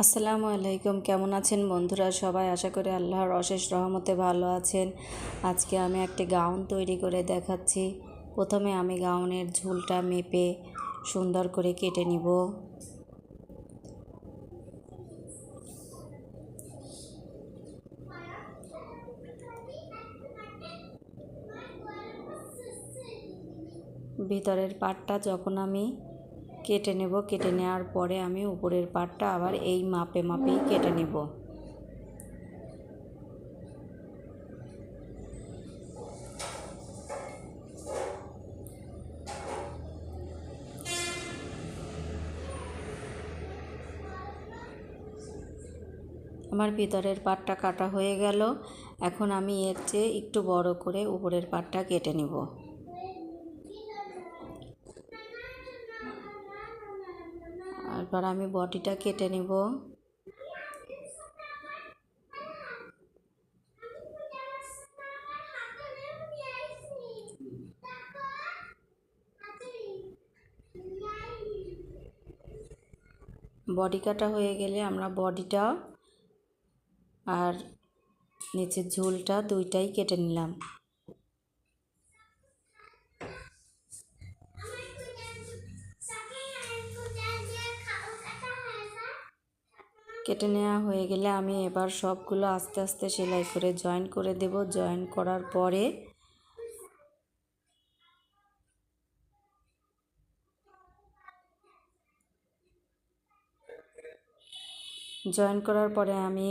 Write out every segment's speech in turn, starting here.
আসসালামু আলাইকুম। কেমন আছেন বন্ধুরা সবাই? আশা করি আল্লাহর অশেষ রহমতে ভালো আছেন। আজকে আমি একটি গাউন তৈরি করে দেখাচ্ছি। প্রথমে আমি গাউনের ঝুলটা মেপে সুন্দর করে কেটে নিব। ভিতরের পাটটা যখন আমি কেটে নেব, কেটে নেওয়ার পরে আমি উপরের পাটটা আবার এই মাপেই কেটে নেব। আমার ভিতরের পাটটা কাটা হয়ে গেল। এখন আমি এর চেয়ে একটু বড় করে উপরের পাটটা কেটে নেব। এরপর আমি বডিটা কেটে নেব। বডি কাটা হয়ে গেলে আমরা বডিটা আর নিচের ঝুলটা দুইটাই কেটে নিলাম। কেটে নেওয়া হয়ে গেলে আমি এবার সবগুলো আস্তে আস্তে সেলাই করে জয়েন করে দেব। জয়েন করার পরে আমি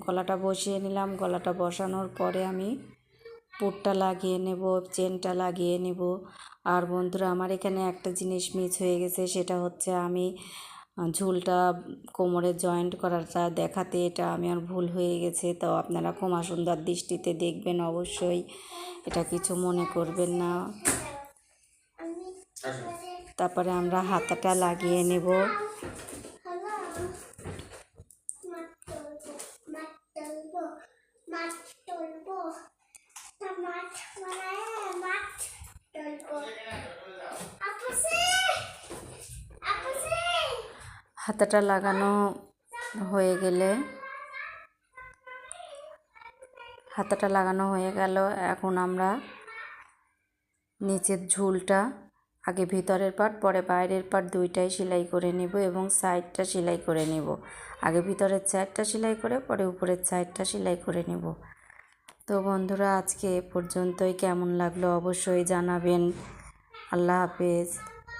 গলাটা বসিয়ে নিলাম। গলাটা বসানোর পরে আমি পুটটা লাগিয়ে নেব, চেনটা লাগিয়ে নেব। আর বন্ধুরা, আমার এখানে একটা জিনিস মিস হয়ে গেছে, সেটা হচ্ছে আমি ঝুলটা কোমরে জয়েন্ট করাটা দেখাতে এটা আমার ভুল হয়ে গেছে। তো আপনারা ক্ষমা সুন্দর দৃষ্টিতে দেখবেন অবশ্যই, এটা কিছু মনে করবেন না। তারপরে আমরা হাতাটা লাগিয়ে নেব। হাতাটা লাগানো হয়ে গেলে এখন আমরা নিচের ঝুলটা আগে ভিতরের পার্ট পরে বাইরের পার্ট দুইটাই সেলাই করে নেব এবং সাইডটা সেলাই করে নেব। আগে ভিতরের সাইডটা সেলাই করে পরে উপরের সাইডটা সেলাই করে নেব। তো বন্ধুরা, আজকে এ পর্যন্তই। কেমন লাগলো অবশ্যই জানাবেন। আল্লাহ হাফেজ।